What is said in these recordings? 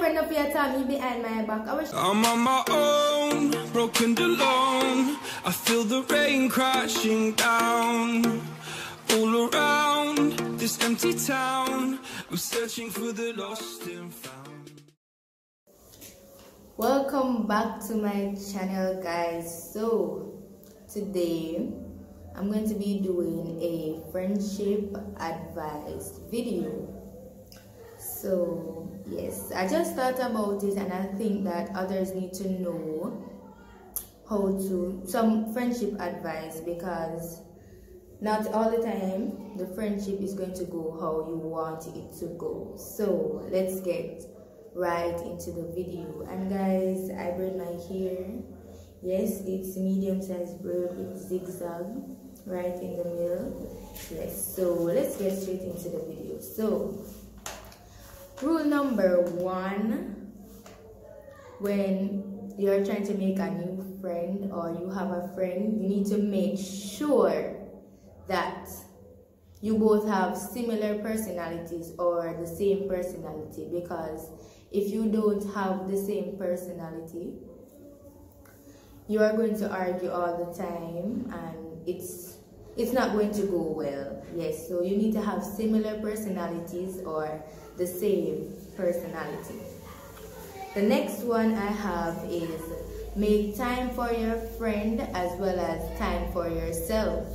Friend of your time behind my back. I'm on my own, broken alone. I feel the rain crashing down all around this empty town. I'm searching for the lost and found. Welcome back to my channel, guys. So today I'm going to be doing a friendship advice video. So yes, I just thought about it and I think that others need to know some friendship advice, because not all the time the friendship is going to go how you want it to go. So let's get right into the video. And guys, I braid my hair. Yes, it's medium sized braid with zigzag right in the middle. Yes, so let's get straight into the video. So rule number 1, when you're trying to make a new friend or you have a friend, you need to make sure that you both have similar personalities or the same personality, because if you don't have the same personality, you are going to argue all the time and it's not going to go well. Yes, so you need to have similar personalities or the same personality. The next one I have is make time for your friend as well as time for yourself.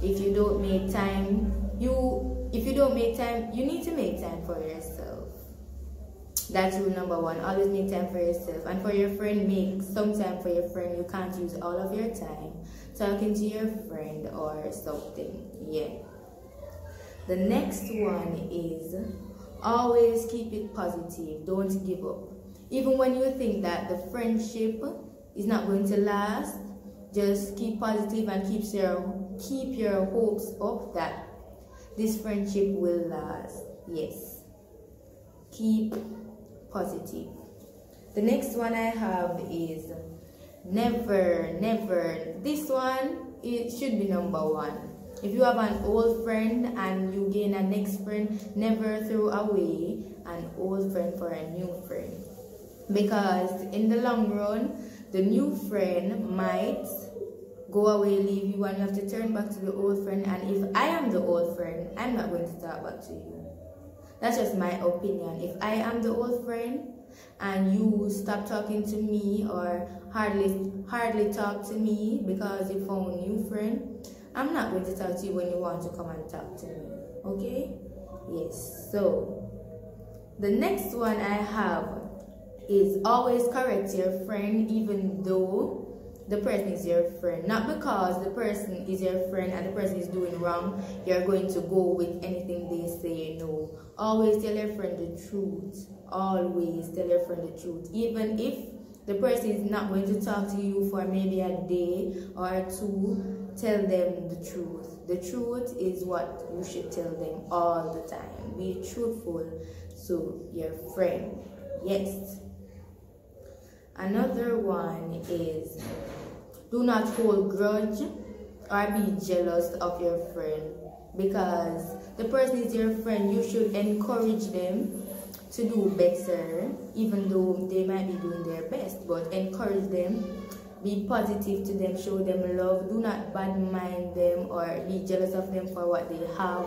If you don't make time, you need to make time for yourself. That's rule number 1. Always make time for yourself. And for your friend, make some time for your friend. You can't use all of your time talking to your friend or something. Yeah. The next one is always keep it positive. Don't give up. Even when you think that the friendship is not going to last, just keep positive and keep your hopes up that this friendship will last. Yes. Keep positive. The next one I have is never. This one, it should be number 1. If you have an old friend and you gain a next friend, never throw away an old friend for a new friend, because in the long run the new friend might go away, leave you, and you have to turn back to the old friend. And if I am the old friend, I'm not going to talk back to you. That's just my opinion. If I am the old friend and you stop talking to me or hardly talk to me because you found a new friend, I'm not going to talk to you when you want to come and talk to me. Okay? Yes. So the next one I have is always correct your friend even though the person is your friend. Not because the person is your friend and the person is doing wrong, you're going to go with anything they say. No. Always tell your friend the truth. Always tell your friend the truth. Even if the person is not going to talk to you for maybe a day or 2, tell them the truth. The truth is what you should tell them all the time. Be truthful to your friend. Yes. Another one is do not hold grudge or be jealous of your friend, because the person is your friend. You should encourage them to do better, even though they might be doing their best, but encourage them, be positive to them, show them love. Do not bad mind them or be jealous of them for what they have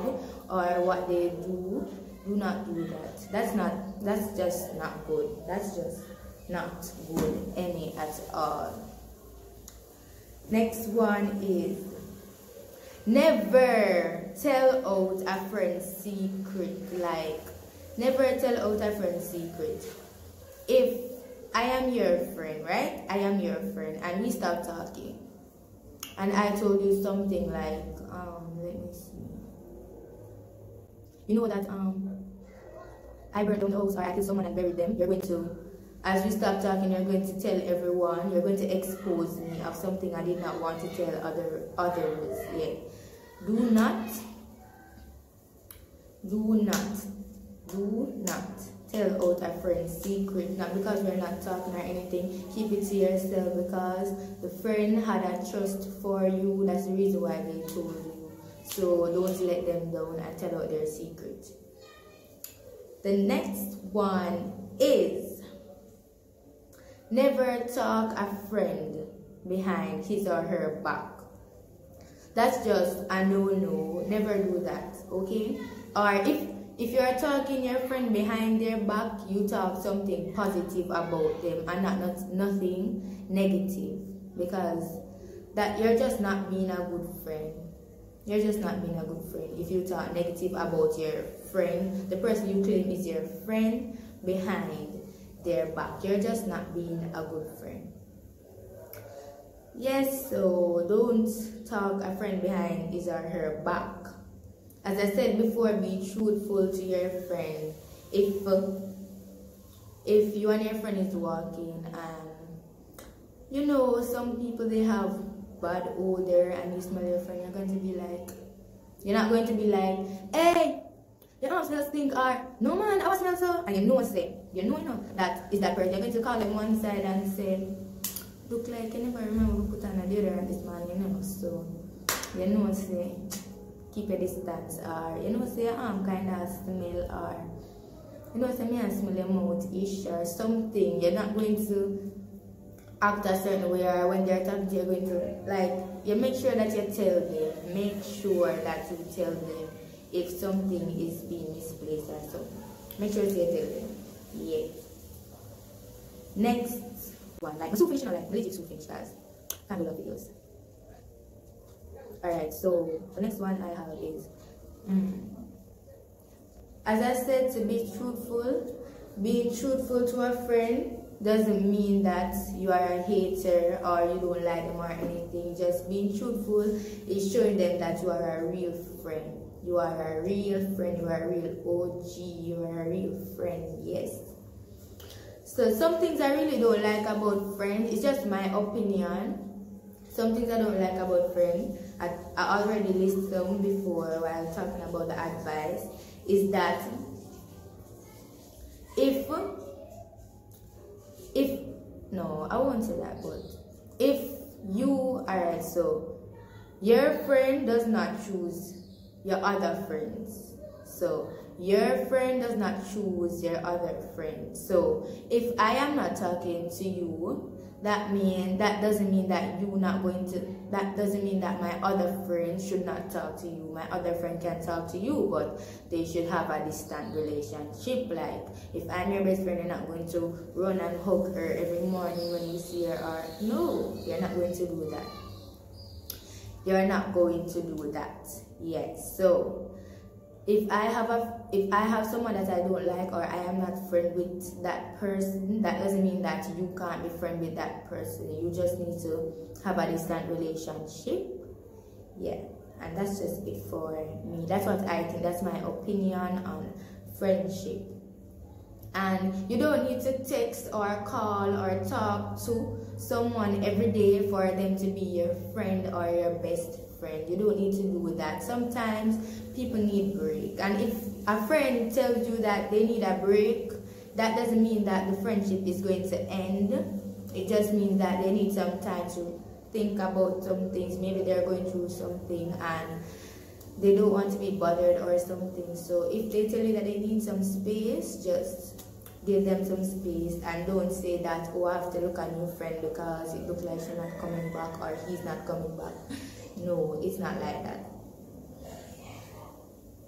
or what they do. Do not do that. That's just not good. That's just not good any at all. Next one is never tell out a friend's secret. Like, never tell out a friend's secret. If I am your friend, right? I am your friend and we start talking and I told you something like, let me see. You know that I burned down the house or I killed someone and buried them. You're going to, as we stop talking, you're going to tell everyone, you're going to expose me of something I did not want to tell others. Yeah. Do not tell out a friend's secret, not because we're not talking or anything. Keep it to yourself, because the friend had a trust for you. That's the reason why they told you. So don't let them down and tell out their secret. The next one is Never talk a friend behind his or her back. That's just a no. Never do that, okay? Or if you are talking your friend behind their back, you talk something positive about them and not nothing negative, because that you're just not being a good friend. You're just not being a good friend if you talk negative about your friend, the person you claim is your friend, behind their back. You're just not being a good friend. Yes, so don't talk a friend behind his or her back. As I said before, be truthful to your friend. If you and your friend is walking and you know some people, they have bad odor and you smell your friend, you're not going to be like, hey, your arm smells stink, or no man, I smell so, and you know that is that person. You're going to call them one side and say, look like you never remember to put on a deodorant this morning, so say keep a distance, or say your arm kind of smell, or say me and smell your mouth-ish or something. You're not going to act a certain way, or when they're talking to you, you're going to you make sure that you tell them. Make sure that you tell them if something is being misplaced or something. Make sure you tell them. Yeah. Next one, like so finish, legit so finish, guys. Can't do love videos. Alright, so the next one I have is as I said, to be truthful. Being truthful to a friend doesn't mean that you are a hater or you don't like them or anything. Just being truthful is showing them that you are a real friend. You are a real friend, you are a real OG, you are a real friend, yes. So some things I really don't like about friends, it's just my opinion. Some things I don't like about friends, I already listed them before while talking about the advice, is that no, I won't say that, but if you, alright, so your friend does not choose your other friends. So your friend does not choose your other friend. So if I am not talking to you, that doesn't mean that that doesn't mean that my other friend should not talk to you. My other friend can talk to you, but they should have a distant relationship. Like if I'm your best friend, you're not going to run and hug her every morning when you see her, or no, you're not going to do that. You're not going to do that. Yes. So if I have someone that I don't like, or I am not friend with that person, that doesn't mean that you can't be friend with that person. You just need to have a distant relationship. Yeah, and that's just it for me. That's what I think. That's my opinion on friendship. And you don't need to text or call or talk to someone every day for them to be your friend or your best friend. You don't need to do that. Sometimes people need break, and if a friend tells you that they need a break, that doesn't mean that the friendship is going to end. It just means that they need some time to think about some things. Maybe they're going through something and they don't want to be bothered or something. So if they tell you that they need some space, just give them some space, and don't say that, oh, I have to look at a new friend because it looks like she's not coming back or he's not coming back. No, it's not like that.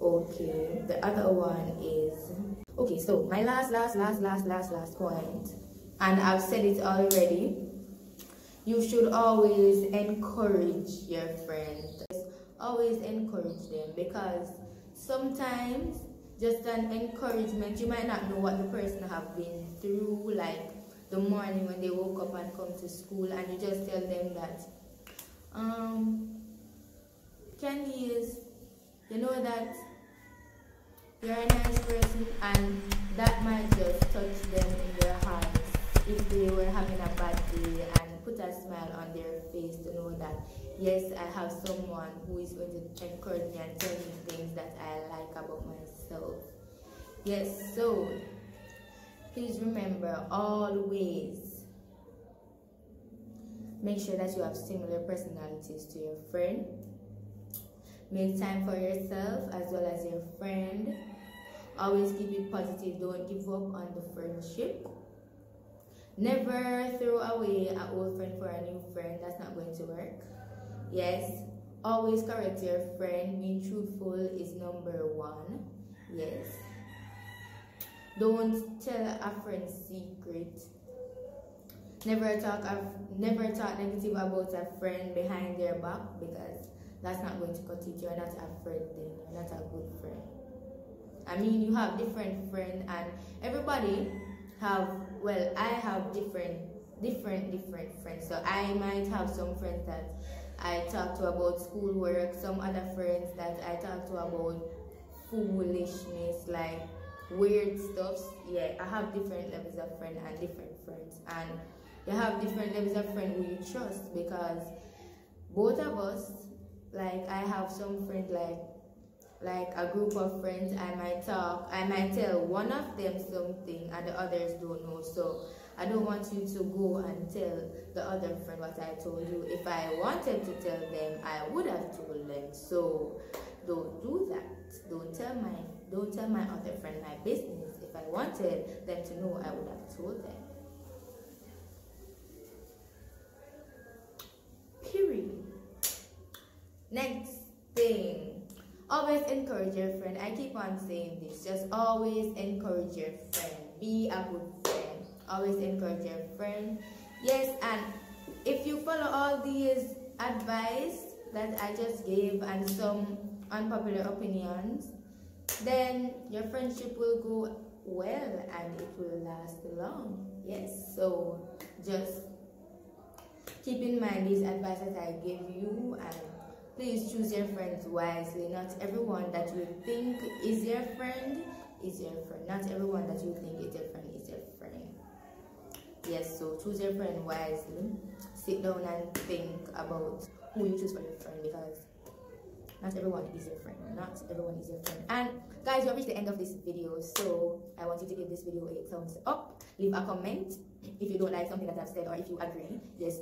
Okay, the other one is, okay, so my last point, and I've said it already, you should always encourage your friends. Always encourage them, because sometimes just an encouragement, you might not know what the person have been through, like the morning when they woke up and come to school, and you just tell them that, Candice, you know that you're a nice person, and that might just touch them in their hearts if they were having a bad day, and put a smile on their face to know that, yes, I have someone who is going to encourage me and tell me things that I like about myself. Yes, so please remember, always make sure that you have similar personalities to your friend. Make time for yourself as well as your friend. Always keep it positive. Don't give up on the friendship. Never throw away an old friend for a new friend. That's not going to work. Yes. Always correct your friend. Being truthful is number one. Yes. Don't tell a friend's secret. Never talk negative about a friend behind their back, because that's not going to cut it. You're not a friend then. You're not a good friend. I mean, you have different friends, and everybody have, well, I have different friends. So I might have some friends that I talk to about schoolwork, some other friends that I talk to about foolishness, like weird stuff. Yeah, I have different levels of friends and different friends, and you have different levels of friends who you trust, because both of us, like I have some friends, like a group of friends, I might tell one of them something and the others don't know. So I don't want you to go and tell the other friend what I told you. If I wanted to tell them, I would have told them. So don't do that. Don't tell my other friend my business. If I wanted them to know, I would have told them. Period. Next thing. Always encourage your friend. I keep on saying this. Just always encourage your friend. Be a good friend. Always encourage your friend. Yes, and if you follow all these advice that I just gave and some unpopular opinions, then your friendship will go well and it will last long. Yes, so just keep in mind these advice that I gave you, and please choose your friends wisely. Not everyone that you think is your friend is your friend. Not everyone that you think is your friend is your friend. Yes, so choose your friend wisely. Sit down and think about who you choose for your friend, because not everyone is your friend. Not everyone is your friend. And guys, you have reached the end of this video, so I want you to give this video a thumbs up. Leave a comment if you don't like something that I've said, or if you agree. Yes,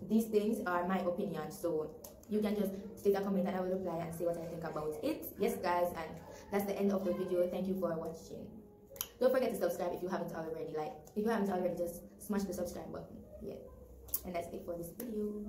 these things are my opinion, so you can just state a comment and I will reply and say what I think about it. Yes, guys, and that's the end of the video. Thank you for watching. Don't forget to subscribe if you haven't already. If you haven't already, just smash the subscribe button. Yeah, and that's it for this video.